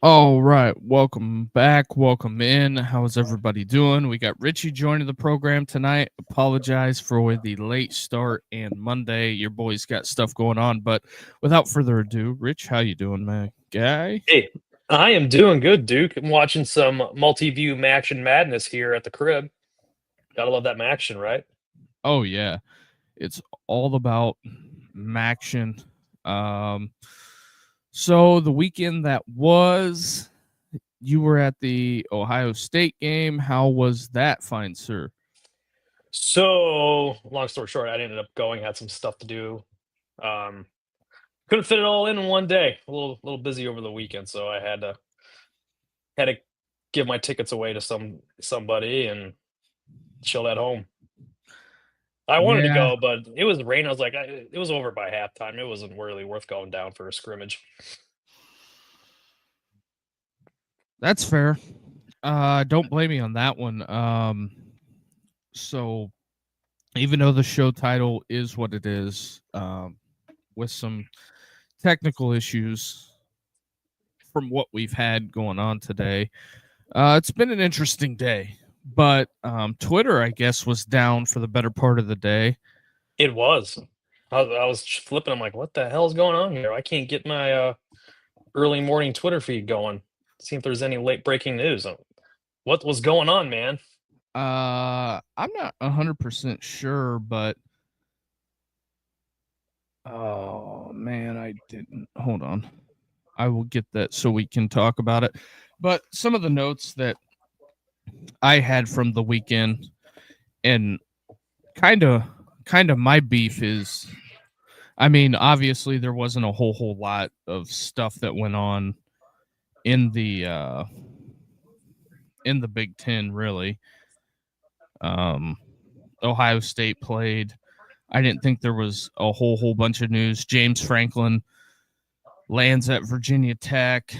All right, welcome back, welcome in. How's everybody doing? We got Richie joining the program tonight. Apologize for the late start and Monday. Your boy's got stuff going on, but without further ado, Rich, how you doing, man? Guy? Hey, I am doing good, Duke. I'm watching some multi-view Maction Madness here at the crib. Gotta love that Maction, right? Oh yeah, it's all about Maction. So the weekend that was, you were at the Ohio State game. How was that, fine sir? So, long story short, I ended up going, had some stuff to do. Um, couldn't fit it all in one day. A little busy over the weekend, so I had to give my tickets away to somebody and chill at home. I wanted to Yeah, go, but it was rain. I was like, it was over by halftime. It wasn't really worth going down for a scrimmage. that's fair. Don't blame me on that one. So even though the show title is what it is, with some technical issues from what we've had going on today, it's been an interesting day. But Twitter, I guess, was down for the better part of the day. It was. I was flipping. I'm like, what the hell is going on here? I can't get my early morning Twitter feed going. See if there's any late breaking news. What was going on, man? I'm not 100% sure, but oh man, I didn't. Hold on. I will get that so we can talk about it. But some of the notes that I had from the weekend, and kind of my beef is, I mean, obviously there wasn't a whole lot of stuff that went on in the Big Ten, really. Ohio State played. I didn't think there was a whole bunch of news. James Franklin lands at Virginia Tech.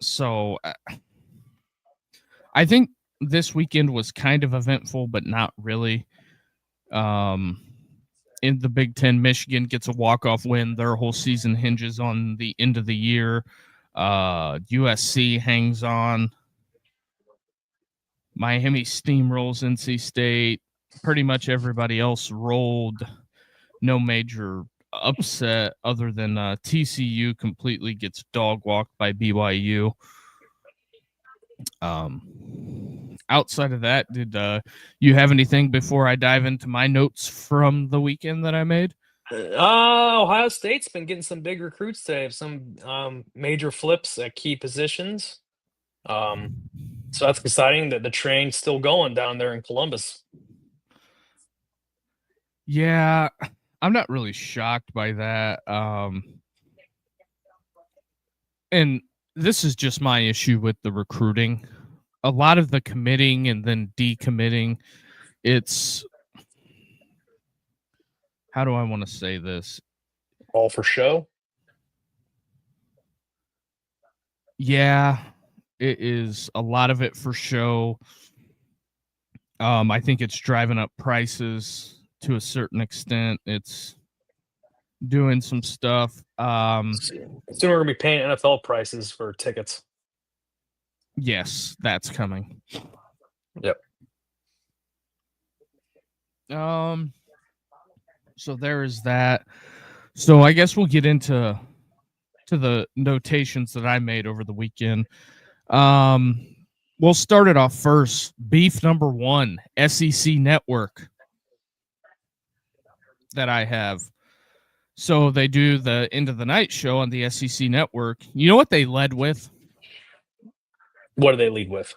So I think this weekend was kind of eventful, but not really. In the Big Ten, Michigan gets a walk-off win. Their whole season hinges on the end of the year. USC hangs on. Miami steamrolls NC State. Pretty much everybody else rolled. No major upset other than TCU completely gets dog walked by BYU. Outside of that, did you have anything before I dive into my notes from the weekend that I made? Ohio State's been getting some big recruits today. Some major flips at key positions. So that's exciting that the train's still going down there in Columbus. Yeah, I'm not really shocked by that. And this is just my issue with the recruiting. A lot of the committing and then decommitting, it's, how do I want to say this? All for show. Yeah, it is a lot of it for show. I think it's driving up prices to a certain extent. It's doing some stuff. Soon we're gonna be paying NFL prices for tickets. Yes, that's coming. Yep. So there is that. So I guess we'll get into the notations that I made over the weekend. We'll start it off first. Beef number one, SEC Network that I have. So they do the end of the night show on the SEC Network. You know what they led with? What do they lead with?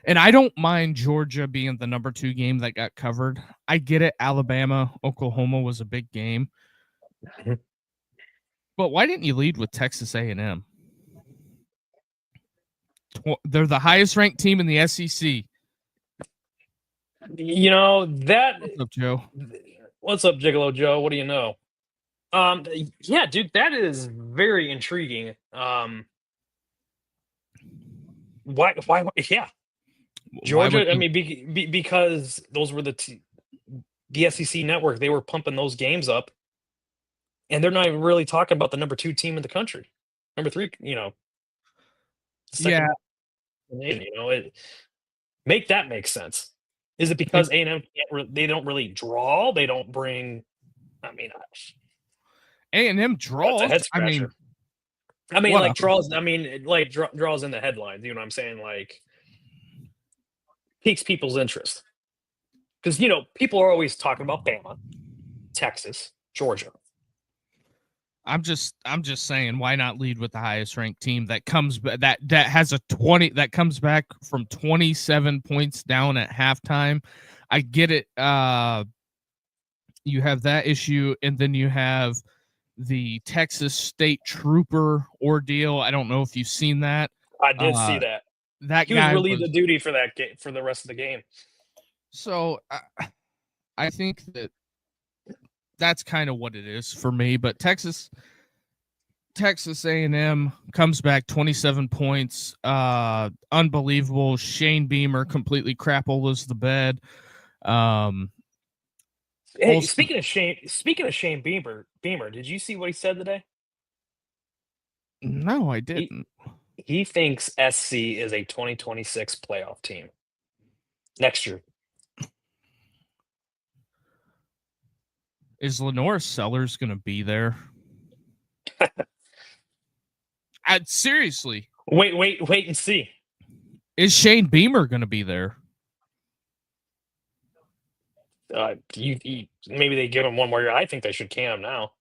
And I don't mind Georgia being the number 2 game that got covered. I get it. Alabama, Oklahoma was a big game. But why didn't you lead with Texas A&M? They're the highest ranked team in the SEC. You know that. What's up, Joe? What's up, Gigolo Joe? What do you know? Yeah, dude, that is very intriguing. Why? Yeah, Georgia. I mean, because those were the SEC network. They were pumping those games up, and they're not even really talking about the number 2 team in the country, number 3. Yeah, make that make sense. Is it because A&M they don't really draw? They don't bring. I mean, A&M draws. I mean, what like draws. I mean, like draws in the headlines. You know what I'm saying? Like piques people's interest because people are always talking about Bama, Texas, Georgia. I'm just saying, why not lead with the highest ranked team that comes that has a 20 that comes back from 27 points down at halftime? I get it. You have that issue, and then you have the Texas State Trooper ordeal. I don't know if you've seen that. I did see that. That he guy was relieved of duty for that game for the rest of the game. So I think that's kind of what it is for me. But Texas A&M comes back 27 points. Unbelievable. Shane Beamer completely crapolas the bed. Hey, speaking of Shane Beamer, did you see what he said today? No, I didn't. He thinks SC is a 2026 playoff team next year. Is Lenore Sellers going to be there? Seriously. Wait and see. Is Shane Beamer going to be there? Maybe they give him one more year. I think they should can him now.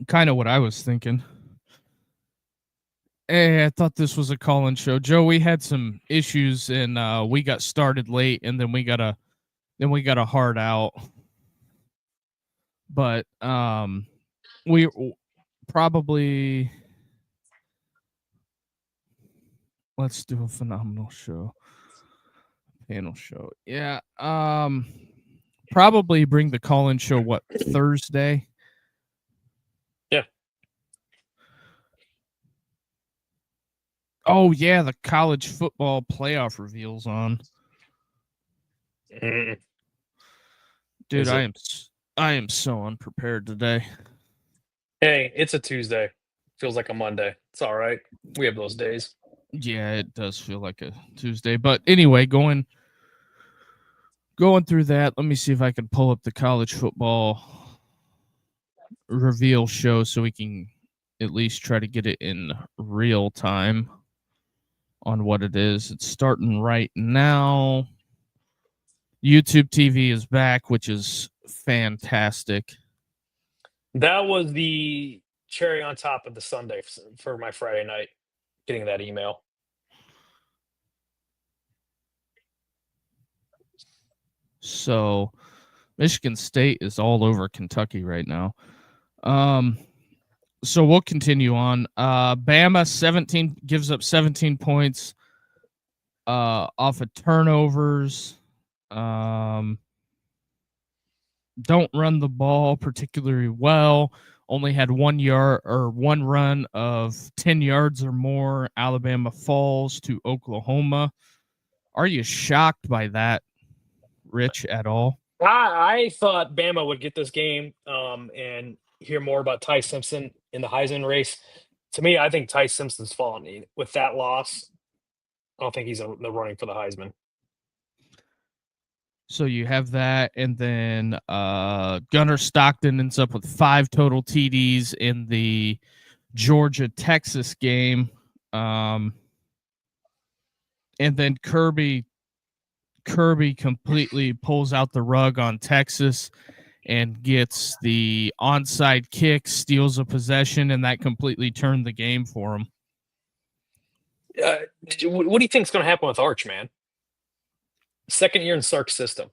Kind of what I was thinking. Hey, I thought this was a call-in show. Joe, we had some issues and we got started late, and then we got a hard out. But we probably let's do a phenomenal show. Panel show. Yeah. Probably bring the call-in show Thursday? Yeah. Oh yeah, the college football playoff reveals on. Dude, I am so unprepared today. Hey, it's a Tuesday. Feels like a Monday. It's all right. We have those days. Yeah, it does feel like a Tuesday. But anyway, going through that, let me see if I can pull up the college football reveal show so we can at least try to get it in real time on what it is. It's starting right now. YouTube TV is back, which is fantastic. That was the cherry on top of the Sunday for my Friday night, getting that email. So Michigan State is all over Kentucky right now. So we'll continue on. Bama gives up 17 points off of turnovers. Don't run the ball particularly well. Only had 1 run of 10 yards or more. Alabama falls to Oklahoma. Are you shocked by that, Rich, at all? I thought Bama would get this game and hear more about Ty Simpson in the Heisman race. To me, I think Ty Simpson's fallen with that loss. I don't think he's in the running for the Heisman. So you have that, and then Gunnar Stockton ends up with 5 total TDs in the Georgia-Texas game. And then Kirby completely pulls out the rug on Texas and gets the onside kick, steals a possession, and that completely turned the game for him. What do you think is going to happen with Arch, man? Second year in Sark's system.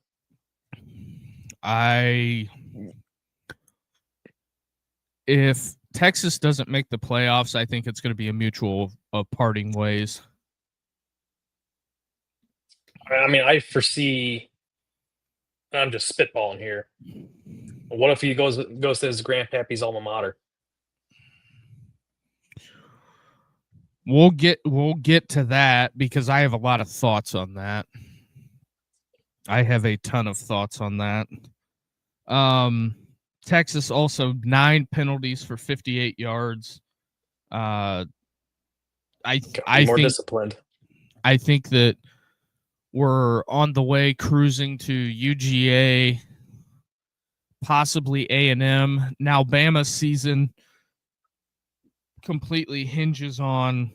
I if Texas doesn't make the playoffs, I think it's going to be a mutual of parting ways. I mean, I foresee. I'm just spitballing here. What if he goes to his grandpappy's alma mater? We'll get to that because I have a lot of thoughts on that. I have a ton of thoughts on that. Texas also 9 penalties for 58 yards. I More think disciplined. I think that we're on the way cruising to UGA, possibly A&M. Now Bama's season completely hinges on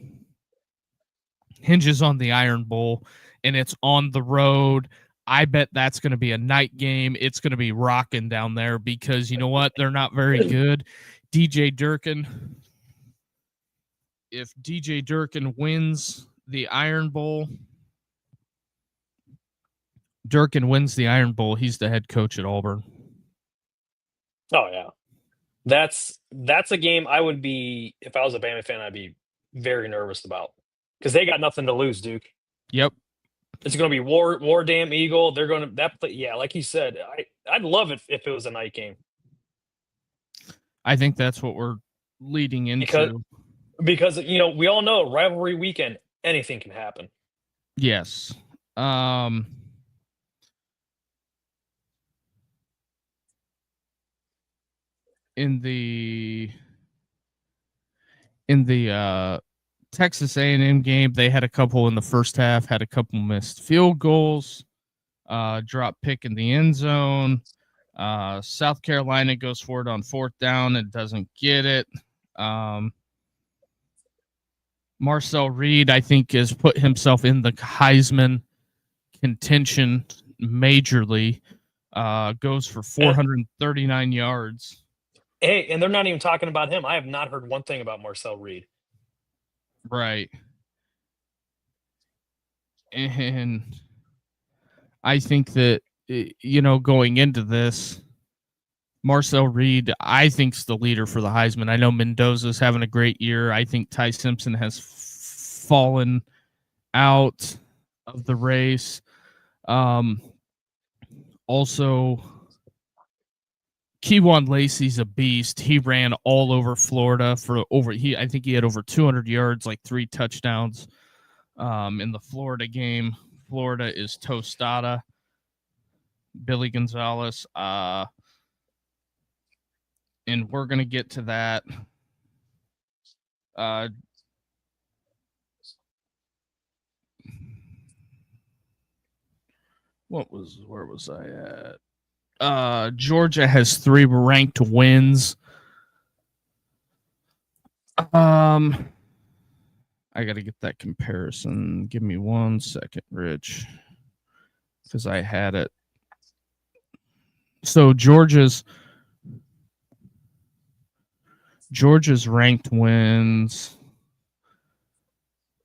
the Iron Bowl, and it's on the road. I bet that's going to be a night game. It's going to be rocking down there because you know what? They're not very good. DJ Durkin. If DJ Durkin wins the Iron Bowl, he's the head coach at Auburn. Oh yeah. That's a game I would be, if I was a Bama fan, I'd be very nervous about because they got nothing to lose, Duke. Yep. It's going to be War Damn Eagle. They're going to yeah, like you said, I'd love it if it was a night game. I think that's what we're leading into. Because we all know rivalry weekend, anything can happen. Yes. In the Texas A&M game, they had a couple in the first half, had a couple missed field goals, drop pick in the end zone. South Carolina goes for it on 4th down and doesn't get it. Marcel Reed, I think, has put himself in the Heisman contention majorly. Goes for 439 yards. Hey, and they're not even talking about him. I have not heard one thing about Marcel Reed. Right. And I think that, going into this, Marcel Reed, I think, is the leader for the Heisman. I know Mendoza's having a great year. I think Ty Simpson has fallen out of the race. Also, Keywan Lacey's a beast. He ran all over Florida I think he had over 200 yards, like 3 touchdowns in the Florida game. Florida is tostada. Billy Gonzalez. And we're going to get to that. Where was I at? Georgia has 3 ranked wins. I got to get that comparison. Give me 1 second, Rich, because I had it. So Georgia's ranked wins.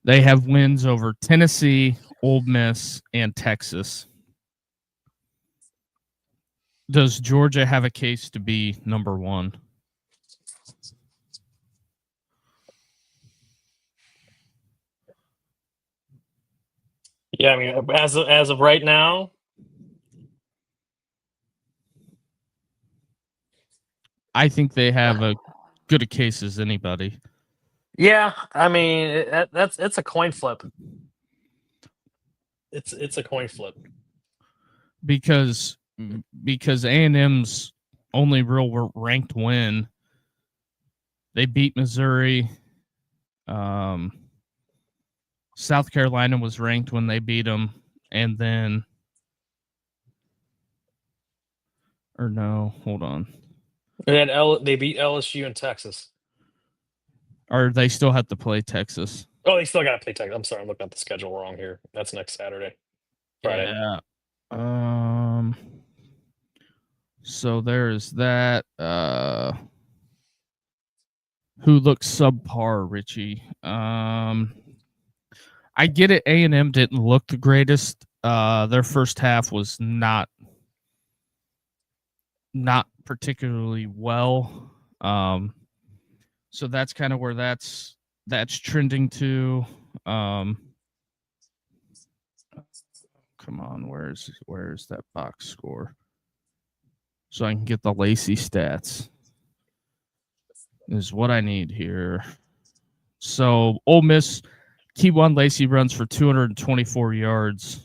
They have wins over Tennessee, Ole Miss, and Texas. Does Georgia have a case to be number 1? Yeah, I mean, as of right now, I think they have a good a case as anybody. Yeah, I mean, it's a coin flip. It's a coin flip because A&M's only real ranked win, they beat Missouri. South Carolina was ranked when they beat them, and then, or no, hold on. And then they beat LSU and Texas. Or they still have to play Texas. Oh, they still got to play Texas. I'm sorry, I'm looking at the schedule wrong here. That's next Saturday. Friday. Yeah. So there's that. Who looks subpar, Richie? I get it. A&M didn't look the greatest. Their first half was not particularly well. So that's kind of where that's trending to. Come on, where's that box score? So I can get the Lacey stats. Is what I need here. So Ole Miss, Keyone Lacey runs for 224 yards.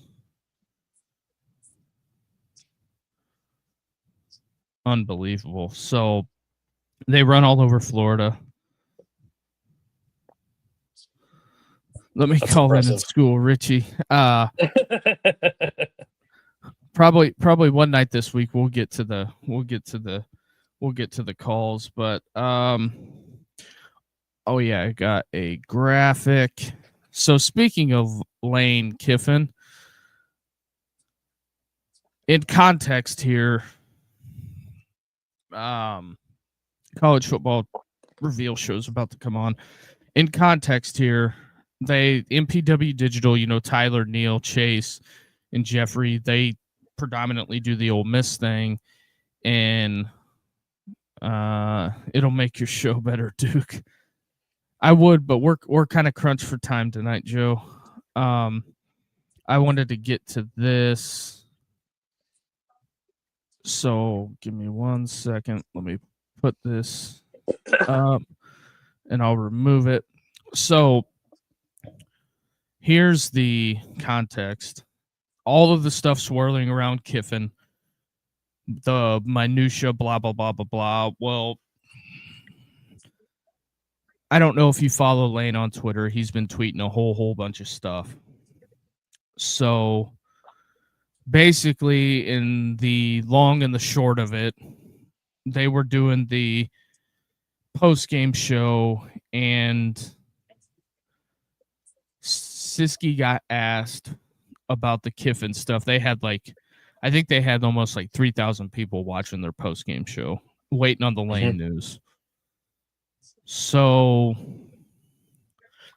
Unbelievable. So they run all over Florida. Let me call in school, Richie. Probably one night this week we'll get to the calls, but oh yeah, I got a graphic. So speaking of Lane Kiffin, in context here, college football reveal show's about to come on. In context here, MPW Digital, Tyler, Neil, Chase, and Jeffrey, they predominantly do the Ole Miss thing, and it'll make your show better, Duke. I would, but we're kind of crunched for time tonight, Joe. I wanted to get to this, so give me 1 second. Let me put this up, and I'll remove it. So here's the context. All of the stuff swirling around Kiffin, the minutia, blah, blah, blah, blah, blah. Well, I don't know if you follow Lane on Twitter. He's been tweeting a whole bunch of stuff. So basically, in the long and the short of it, they were doing the post-game show, and Siski got asked about the Kiffin stuff. They had I think they had almost 3,000 people watching their post-game show, waiting on the Lane news. So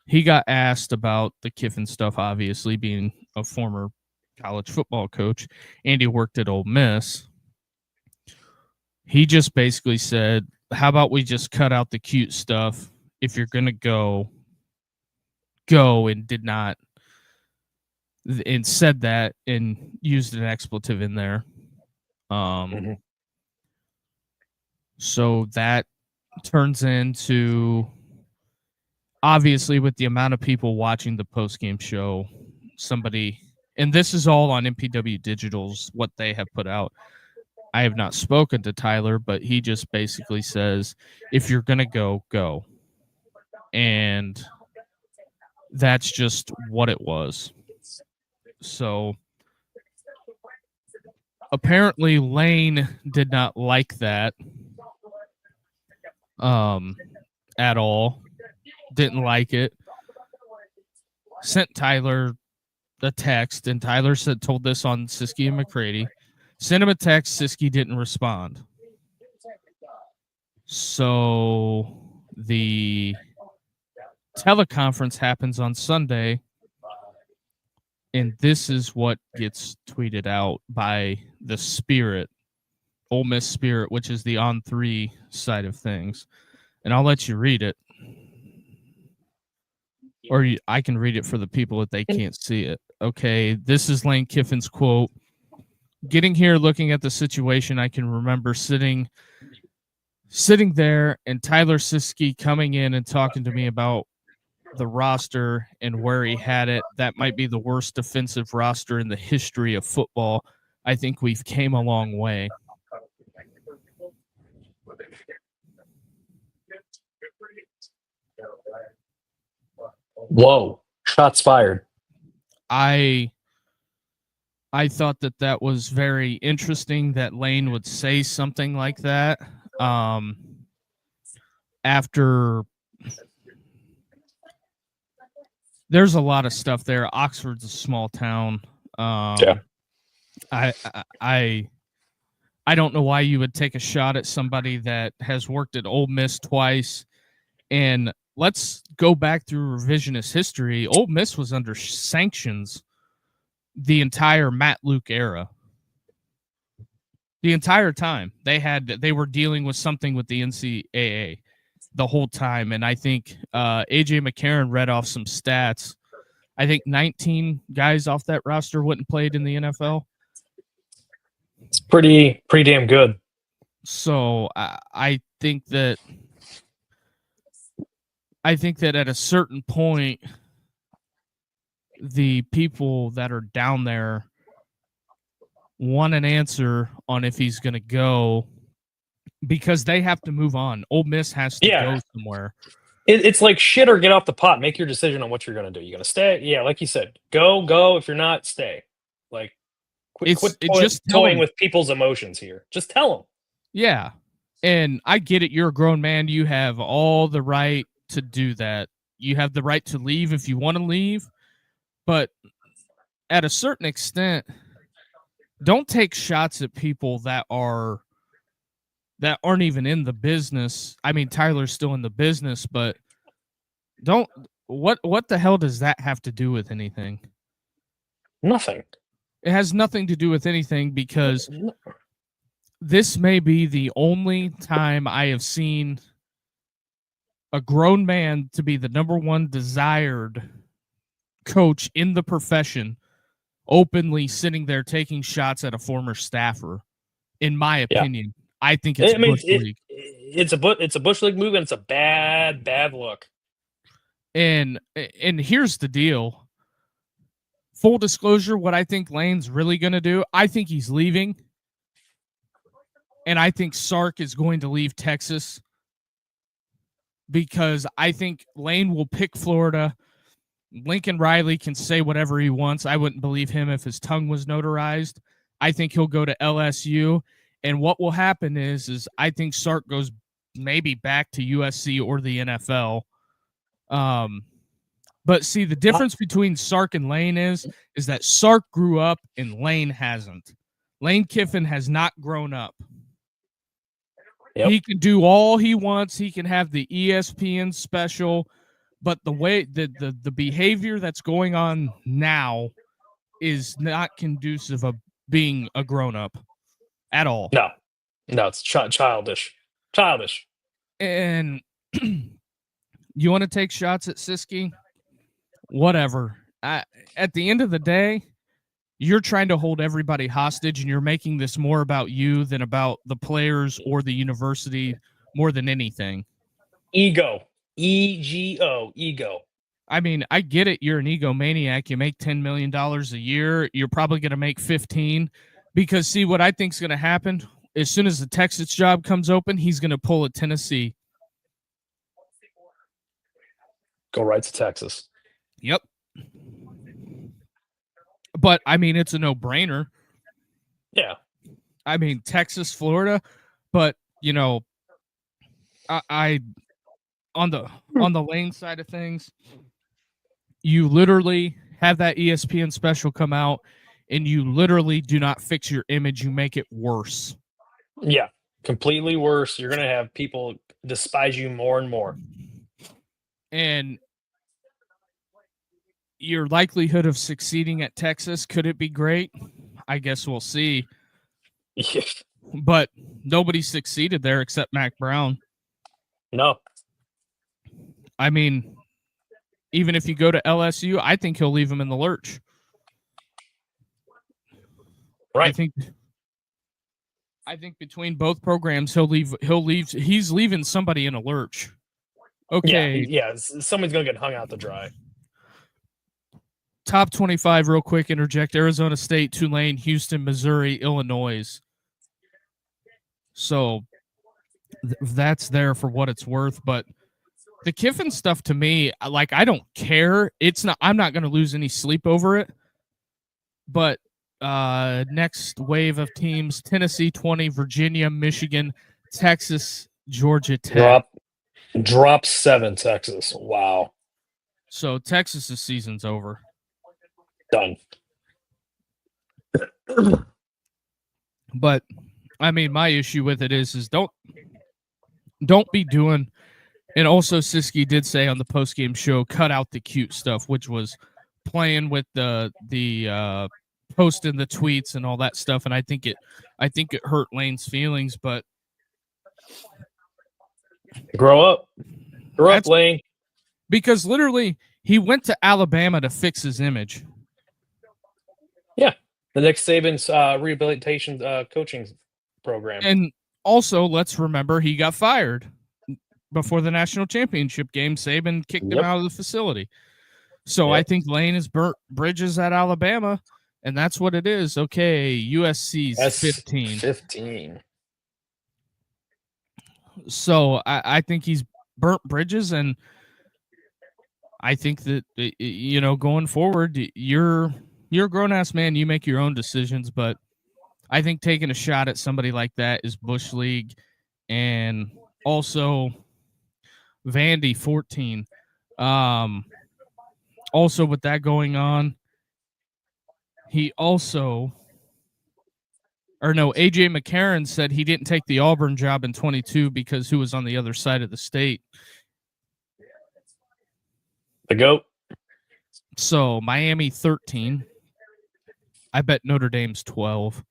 he got asked about the Kiffin stuff, obviously being a former college football coach, and he worked at Ole Miss. He just basically said, how about we just cut out the cute stuff? If you're going to go, and did not, and said that and used an expletive in there. So that turns into, obviously, with the amount of people watching the post-game show, somebody, and this is all on MPW Digital's, what they have put out. I have not spoken to Tyler, but he just basically says, if you're going to go, go. And that's just what it was. So apparently Lane did not like that at all. Didn't like it. Sent Tyler a text, and Tyler told this on Siski and McCready. Sent him a text. Siski didn't respond. So the teleconference happens on Sunday, and this is what gets tweeted out by the Spirit, Ole Miss Spirit, which is the On3 side of things. And I'll let you read it. Or I can read it for the people that they can't see it. Okay, this is Lane Kiffin's quote. Getting here, looking at the situation, I can remember sitting there and Tyler Siski coming in and talking to me about the roster and where he had it. That might be the worst defensive roster in the history of football. I think we've came a long way. Whoa, shots fired. I thought that was very interesting that Lane would say something like that. After there's a lot of stuff there. Oxford's a small town. Yeah. I don't know why you would take a shot at somebody that has worked at Ole Miss twice. And let's go back through revisionist history. Ole Miss was under sanctions the entire Matt Luke era. The entire time they were dealing with something with the NCAA the whole time. And I think AJ McCarron read off some stats. I think 19 guys off that roster wouldn't played in the NFL. It's pretty damn good. So I think that at a certain point, the people that are down there want an answer on if he's going to go, because they have to move on. Ole Miss has to go somewhere. It's like shit or get off the pot. Make your decision on what you're going to do. You're going to stay? Yeah, like you said, go. If you're not, stay. Like, quit toying with people's emotions here. Just tell them. Yeah, and I get it. You're a grown man. You have all the right to do that. You have the right to leave if you want to leave. But at a certain extent, don't take shots at people that aren't even in the business. I mean, Tyler's still in the business, but what the hell does that have to do with anything? Nothing. It has nothing to do with anything, because this may be the only time I have seen a grown man to be the number one desired coach in the profession openly sitting there taking shots at a former staffer. In my opinion, I think it's Bush League. It's a Bush League move, and it's a bad look. And here's the deal. Full disclosure, what I think Lane's really going to do, I think he's leaving. And I think Sark is going to leave Texas, because I think Lane will pick Florida. Lincoln Riley can say whatever he wants. I wouldn't believe him if his tongue was notarized. I think he'll go to LSU. And what will happen is I think Sark goes maybe back to USC or the NFL. But see, the difference between Sark and Lane is that Sark grew up and Lane hasn't. Lane Kiffin has not grown up. Yep. He can do all he wants. He can have the ESPN special, but the way the behavior that's going on now is not conducive of being a grown up at all. No, it's childish. And you want to take shots at Siski? Whatever. At the end of the day, you're trying to hold everybody hostage, and you're making this more about you than about the players or the university more than anything. Ego. E-G-O. Ego. I mean, I get it. You're an egomaniac. You make $10 million a year. You're probably going to make 15, because see, what I think is going to happen, as soon as the Texas job comes open, he's going to pull a Tennessee. Go right to Texas. Yep. But I mean, it's a no-brainer. Yeah. I mean, Texas, Florida, but you know, I on the Lane side of things, you literally have that ESPN special come out, and you literally do not fix your image; you make it worse. Yeah, completely worse. You're gonna have people despise you more and more, and your likelihood of succeeding at Texas, could it be great? I guess we'll see. Yeah. But nobody succeeded there except Mac Brown. No. I mean, even if you go to LSU, I think he'll leave him in the lurch. Right. I think between both programs, he's leaving somebody in a lurch. Okay. Yeah, somebody's going to get hung out to dry. Top 25 real quick, interject: Arizona State, Tulane, Houston, Missouri, Illinois. So that's there for what it's worth. But the Kiffin stuff, to me, like, I don't care. I'm not going to lose any sleep over it. But next wave of teams: Tennessee 20, Virginia, Michigan, Texas, Georgia Tech. Drop 7, Texas. Wow. So Texas's season's over. Done. But I mean, my issue with it is don't be doing. And also, Siski did say on the postgame show, cut out the cute stuff, which was playing with the posting the tweets and all that stuff, and I think it hurt Lane's feelings, but Grow up, That's- Lane. because literally he went to Alabama to fix his image. The Nick Saban's rehabilitation coaching program. And also, let's remember he got fired before the national championship game. Saban kicked him Yep. out of the facility. So Yep. I think Lane has burnt bridges at Alabama, and that's what it is. Okay, USC's That's 15. 15. So I think he's burnt bridges, and I think that, going forward, you're a grown-ass man. You make your own decisions, but I think taking a shot at somebody like that is Bush League, and also Vandy 14. Also, with that going on, AJ McCarron said he didn't take the Auburn job in 22 because who was on the other side of the state. The GOAT. So Miami 13. I bet Notre Dame's 12.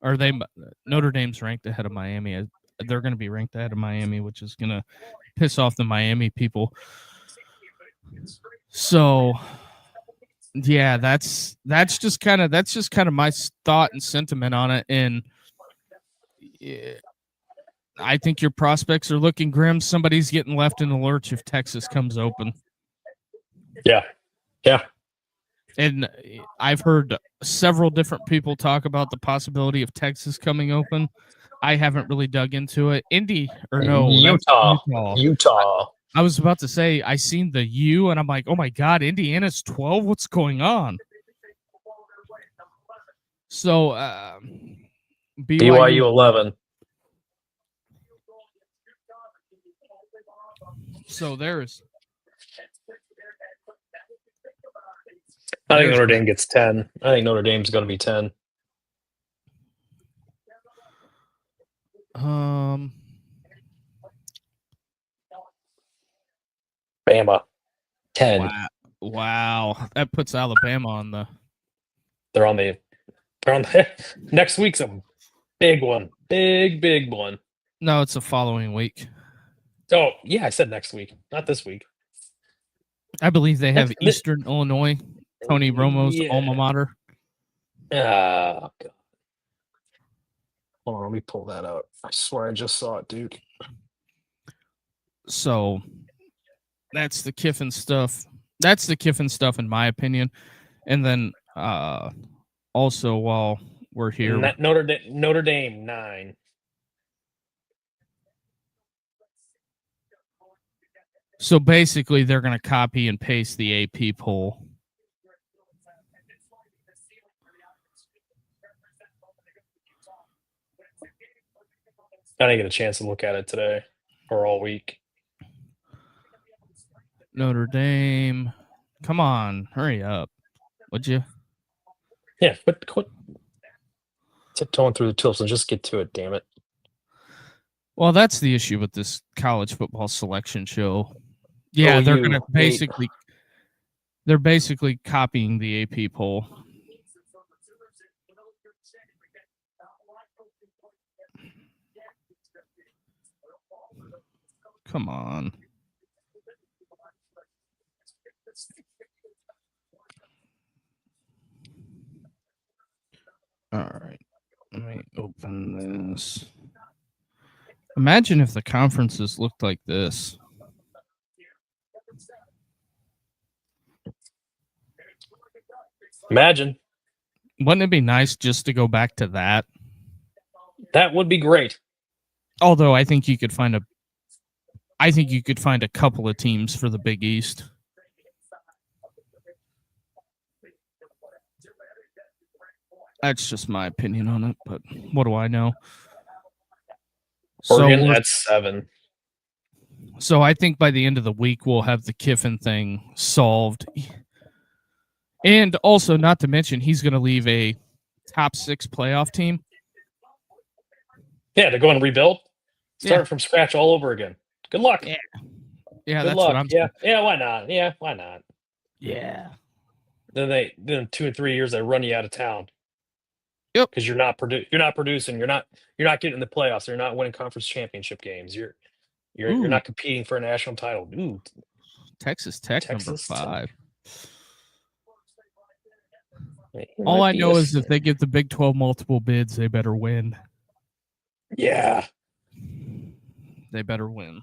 Notre Dame's ranked ahead of Miami. They're going to be ranked ahead of Miami, which is going to piss off the Miami people. So, yeah, that's just kind of my thought and sentiment on it. And I think your prospects are looking grim. Somebody's getting left in the lurch if Texas comes open. Yeah. And I've heard several different people talk about the possibility of Texas coming open. I haven't really dug into it. Utah. I was about to say, I seen the U, and I'm like, oh my God, Indiana's 12? What's going on? So, BYU 11. So there's... I think Notre Dame gets 10. I think Notre Dame's going to be 10. Bama 10. Wow. That puts Alabama on the... They're on the next week's a big one. Big one. No, it's the following week. Oh, yeah, I said next week, not this week. I believe they have Eastern Illinois, Tony Romo's alma mater. God. Hold on, let me pull that out. I swear I just saw it, dude. So that's the Kiffin stuff. That's the Kiffin stuff, in my opinion. And then also, while we're here, Notre Dame 9. So basically, they're going to copy and paste the AP poll. I didn't get a chance to look at it today or all week. Notre Dame. Come on, hurry up. Would you? Yeah, quit tiptoeing through the tulips and just get to it, damn it. Well, that's the issue with this college football selection show. Yeah, they're going to they're basically copying the AP poll. Come on. All right. Let me open this. Imagine if the conferences looked like this. Imagine. Wouldn't it be nice just to go back to that? That would be great. Although I think you could find a couple of teams for the Big East. That's just my opinion on it, but what do I know? Oregon at 7. So I think by the end of the week, we'll have the Kiffin thing solved. And also, not to mention, he's going to leave a top 6 playoff team. Yeah, they're going to rebuild. Start from scratch all over again. Good luck. Yeah, that's what I'm saying. Yeah, why not? Yeah, why not? Yeah. then 2 or 3 years they run you out of town. Yep. Because you're not producing, you're not getting in the playoffs, you're not winning conference championship games. You're Ooh, not competing for a national title. Ooh, Texas Tech Texas number Tech. 5. It All might I be know is if they give the Big 12 multiple bids, they better win. Yeah. They better win.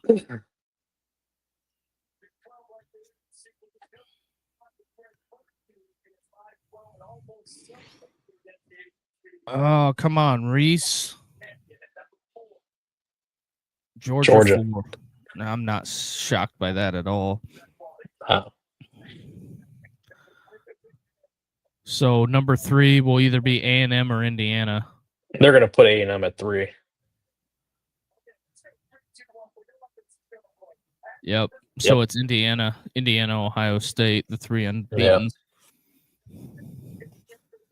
Oh, come on, Reese. Georgia. 4. No, I'm not shocked by that at all. Oh. So number 3 will either be A&M or Indiana. They're going to put A&M at 3. Yep. So it's Indiana, Ohio State, the 3 unbeaten. Yeah.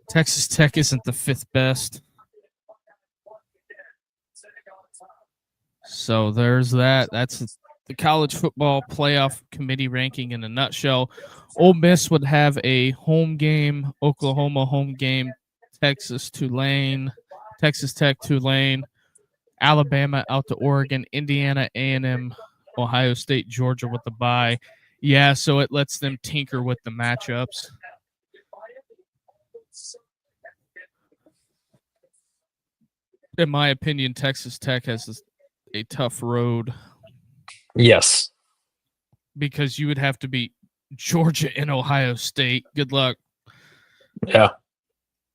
Texas Tech isn't the 5th best. So there's that. That's the college football playoff committee ranking in a nutshell. Ole Miss would have a home game, Oklahoma home game, Texas Tech, Tulane, Alabama out to Oregon, Indiana, A&M, Ohio State, Georgia with the bye. Yeah, so it lets them tinker with the matchups. In my opinion, Texas Tech has a tough road. Yes. Because you would have to beat Georgia and Ohio State. Good luck. Yeah.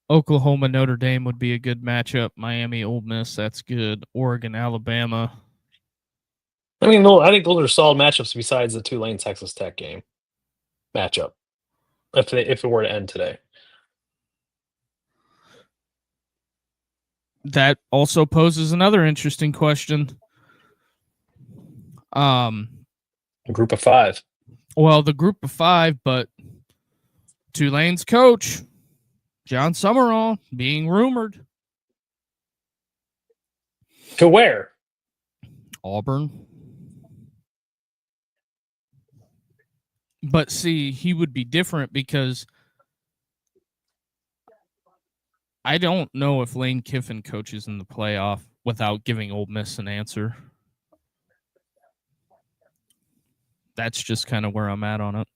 Oklahoma, Notre Dame would be a good matchup. Miami, Ole Miss, that's good. Oregon, Alabama. I mean, I think those are solid matchups besides the Tulane Texas Tech game matchup. If it were to end today. That also poses another interesting question. Group of 5. Well, the group of 5, but Tulane's coach, John Summerall, being rumored. To where? Auburn. But see, he would be different because I don't know if Lane Kiffin coaches in the playoff without giving Ole Miss an answer. That's just kind of where I'm at on it.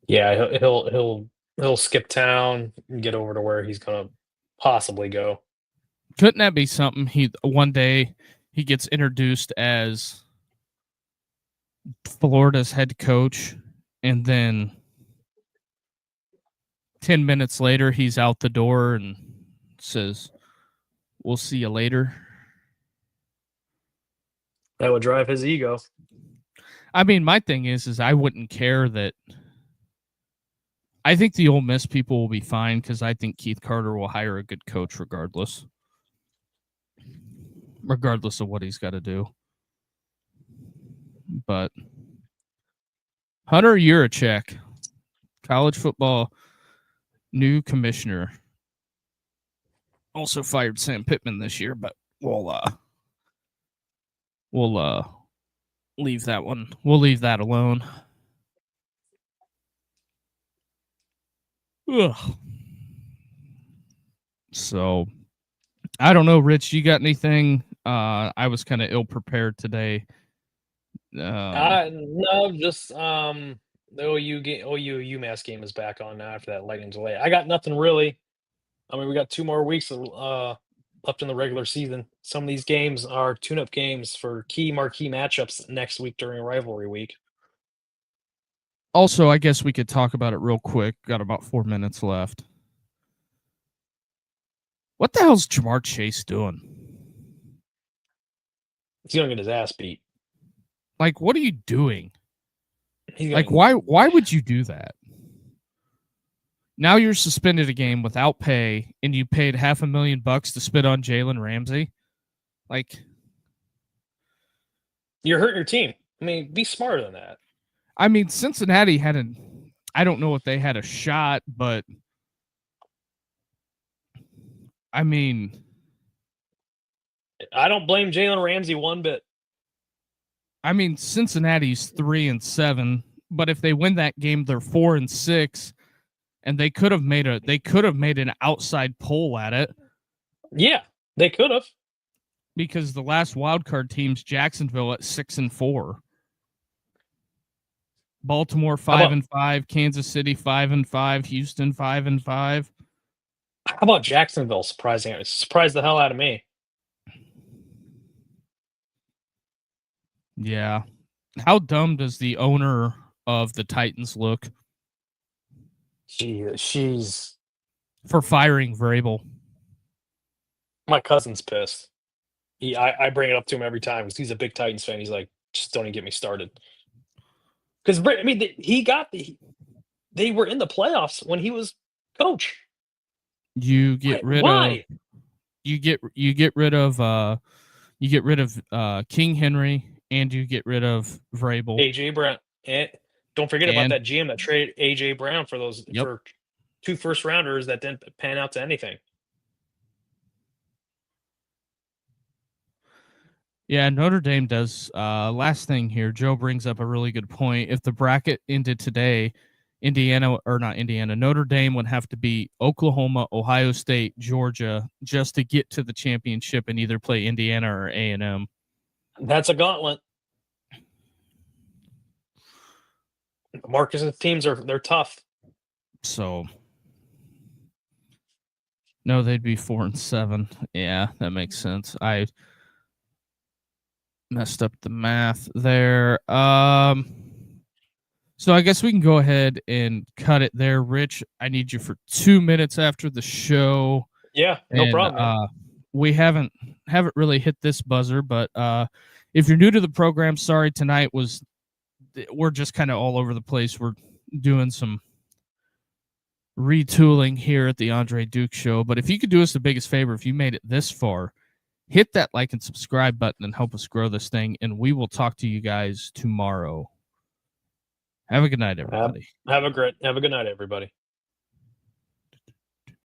Yeah, he'll skip town and get over to where he's gonna possibly go. Couldn't that be something? One day he gets introduced as Florida's head coach, and then 10 minutes later he's out the door and says, "We'll see you later." That would drive his ego. I mean, my thing is I wouldn't care that. I think the Ole Miss people will be fine because I think Keith Carter will hire a good coach regardless of what he's got to do. But Hunter Yurachek, college football new commissioner, also fired Sam Pittman this year, but we'll leave that one. We'll leave that alone. Ugh. So I don't know, Rich. You got anything? I was kind of ill prepared today. No, just the OU UMass game is back on now after that lightning delay. I got nothing really. I mean, we got 2 more weeks left in the regular season. Some of these games are tune-up games for marquee matchups next week during rivalry week. Also, I guess we could talk about it real quick. Got about 4 minutes left. What the hell's Jamar Chase doing? He's gonna get his ass beat. Like, what are you doing? Like, why would you do that? Now you're suspended a game without pay, and you paid $500,000 to spit on Jalen Ramsey. Like, you're hurting your team. I mean, be smarter than that. I mean, Cincinnati had I don't know if they had a shot, but I mean, I don't blame Jalen Ramsey one bit. I mean, Cincinnati's 3-7. but if they win that game, they're 4-6, and they could have made an outside poll at it. Yeah, they could have. Because the last wild card team's Jacksonville at 6-4. Baltimore 5-5, Kansas City 5-5, Houston 5-5. How about Jacksonville? Surprising. It surprised the hell out of me. Yeah. How dumb does the owner of the Titans look She's for firing Vrabel? my cousin's pissed. I bring it up to him every time because he's a big Titans fan. He's like, just don't even get me started. Because I mean, they were in the playoffs when he was coach. You get rid Why? of you get rid of King Henry, and you get rid of Vrabel. AJ Brown. And don't forget about that GM that traded AJ Brown for those Yep. for 2 first rounders that didn't pan out to anything. Yeah, Notre Dame does. Last thing here, Joe brings up a really good point. If the bracket ended today, Notre Dame would have to beat Oklahoma, Ohio State, Georgia just to get to the championship and either play Indiana or A&M. That's a gauntlet. Marcus's teams they're tough. So no, they'd be 4-7. Yeah, that makes sense. I messed up the math there. So I guess we can go ahead and cut it there. Rich, I need you for 2 minutes after the show. Yeah, no problem. Man. We haven't really hit this buzzer, but if you're new to the program, sorry, tonight we're just kind of all over the place. We're doing some retooling here at the Andre Duke Show. But if you could do us the biggest favor, if you made it this far, hit that like and subscribe button and help us grow this thing. And we will talk to you guys tomorrow. Have a good night, everybody. Have a good night, everybody.